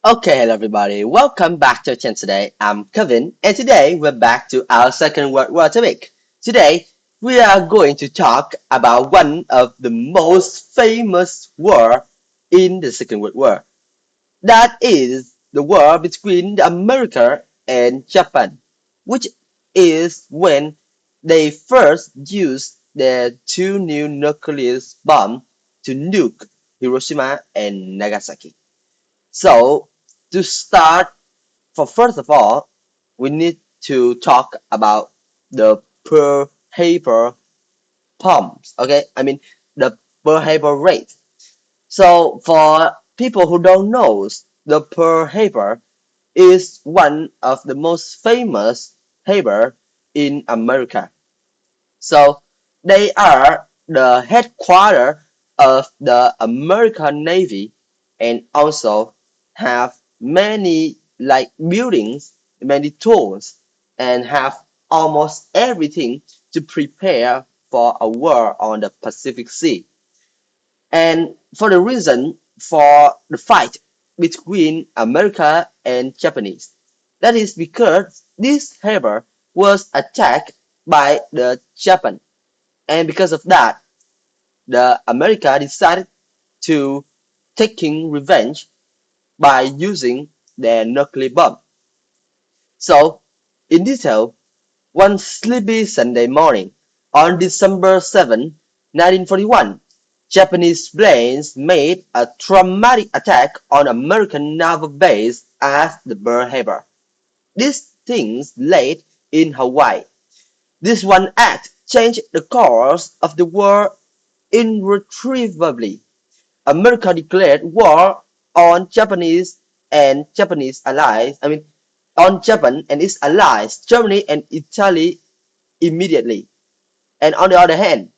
Okay, hello everybody. Welcome back to our channel today. I'm Kevin, and today we're back to our Second World War topic. Today we are going to talk about one of the most famous war in the Second World War. That is the war between America and Japan, which is when they first used their two new nuclear bombs to nuke Hiroshima and Nagasaki. So, to start, first of all, we need to talk about the Pearl Harbor bombs. Okay, I mean the Pearl Harbor raid. So, for people who don't know, the Pearl Harbor is one of the most famous harbor in America. So, they are the headquarters of the American Navy and also have many like buildings, many tools, and have almost everything to prepare for a war on the Pacific Sea. And for the reason for the fight between America and Japanese, that is because this harbor was attacked by the Japan, and because of that, the America decided to taking revenge by using their nuclear bomb. So, in detail, one sleepy Sunday morning on December 7, 1941, Japanese planes made a dramatic attack on American naval base at the Pearl Harbor. These things laid in Hawaii. This one act changed the course of the war irretrievably. America declared war on Japanese and Japanese allies, on Japan and its allies, Germany and Italy immediately. And on the other hand,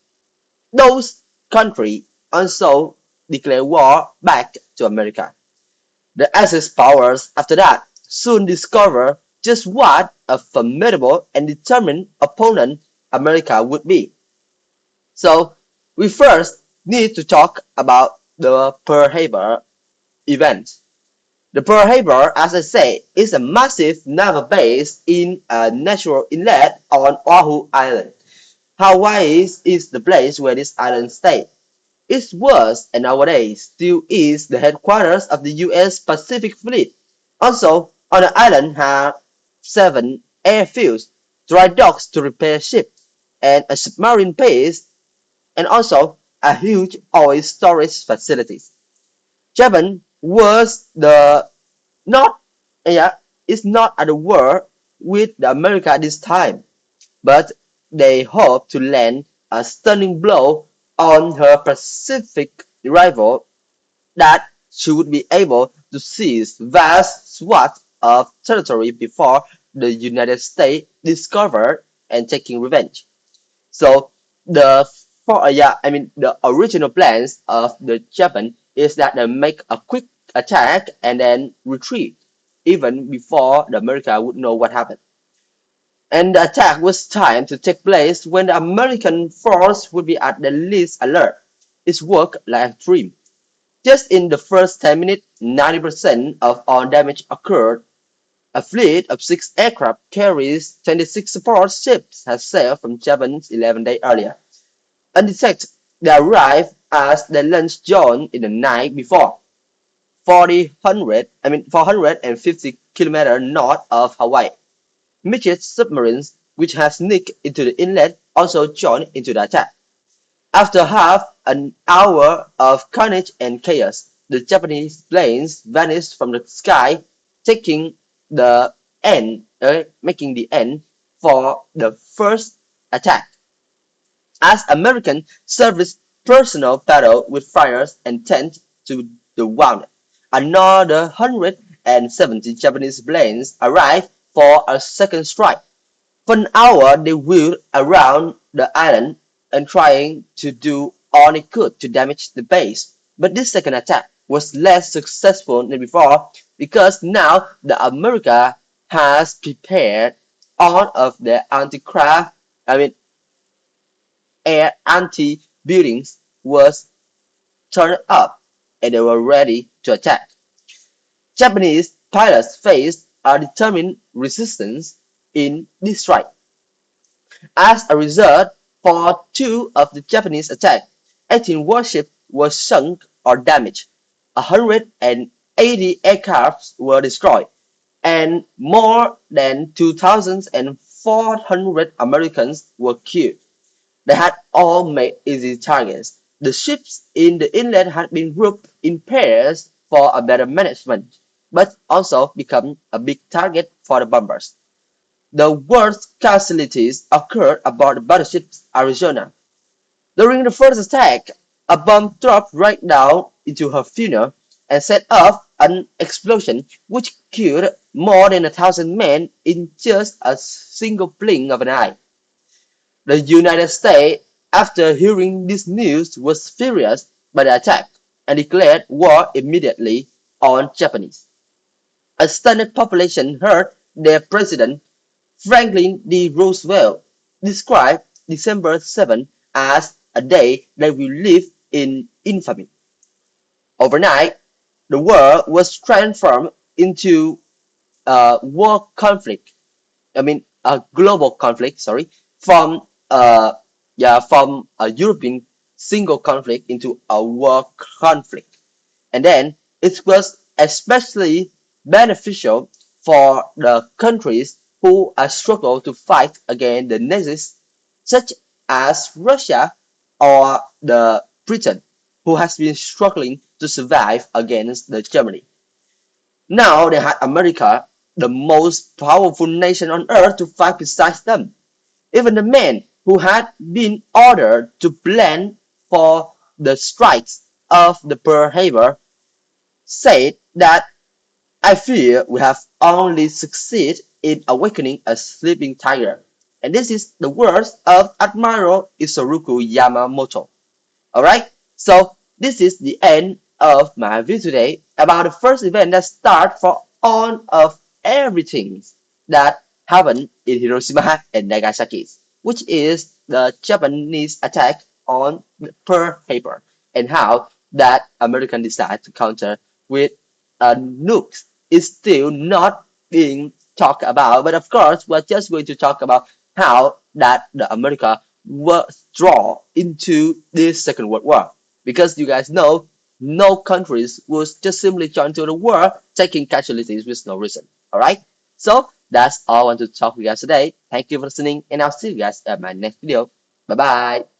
those countries also declared war back to America. The Axis powers after that soon discovered just what a formidable and determined opponent America would be. So we first need to talk about the Pearl Harbor event. The Pearl Harbor, as I say, is a massive naval base in a natural inlet on Oahu Island. Hawaii is the place where this island stays. It was and nowadays still is the headquarters of the U.S. Pacific Fleet. Also, on the island have seven airfields, dry docks to repair ships, and a submarine base, and also a huge oil storage facilities. Japan was the not yeah is not at the war with the America at this time, but they hope to land a stunning blow on her Pacific rival that she would be able to seize vast swaths of territory before the United States discovered and taking revenge. So the the original plans of the Japan is that they make a quick attack and then retreat, even before the America would know what happened. And the attack was timed to take place when the American force would be at the least alert. It worked like a dream. Just in the first 10 minutes, 90% of all damage occurred. A fleet of 6 aircraft carriers, 26 support ships had sailed from Japan 11 days earlier. Undetected, they arrived as the lunch zone in the night before, 450 kilometers north of Hawaii. Midget submarines, which had sneaked into the inlet, also joined into the attack. After half an hour of carnage and chaos, the Japanese planes vanished from the sky, taking the making the end for the first attack. As American service personnel battled with fires and tended to the wounded, another 170 Japanese planes arrived for a second strike. For an hour, they wheeled around the island and trying to do all they could to damage the base. But this second attack was less successful than before because now the America has prepared all of their anti-craft, I mean air anti-buildings was turned up and they were ready to attack. Japanese pilots faced a determined resistance in this strike. As a result, for two of the Japanese attacks, 18 warships were sunk or damaged, 180 aircraft were destroyed, and more than 2,400 Americans were killed. They had all made easy targets. The ships in the inlet had been grouped in pairs for a better management, but also become a big target for the bombers. The worst casualties occurred aboard the battleship Arizona. During the first attack, a bomb dropped right down into her funnel and set off an explosion which killed more than 1,000 men in just a single blink of an eye. The United States, after hearing this news, was furious by the attack and declared war immediately on Japanese. A stunned population heard their president, Franklin D. Roosevelt, described December 7 as a day that will live in infamy. Overnight, the war was transformed into a war conflict. I mean, a global conflict. Sorry, from from a European single conflict into a war conflict, and then it was especially beneficial for the countries who are struggle to fight against the Nazis, such as Russia or the Britain, who has been struggling to survive against the Germany. Now they had America, the most powerful nation on earth, to fight beside them. Even the men who had been ordered to plan for the strikes of the Pearl Harbor said that I fear we have only succeeded in awakening a sleeping tiger. And this is the words of Admiral Isoroku Yamamoto. Alright, so this is the end of my video today about the first event that started for all of everything that happened in Hiroshima and Nagasaki, which is the Japanese attack on Pearl Harbor and how that American decided to counter with nukes is still not being talked about. But of course, we're just going to talk about how that the America was drawn into this Second World War. Because you guys know, no countries would just simply join to the war, taking casualties with no reason. Alright? So that's all I want to talk with you guys today. Thank you for listening, and I'll see you guys at my next video. Bye bye.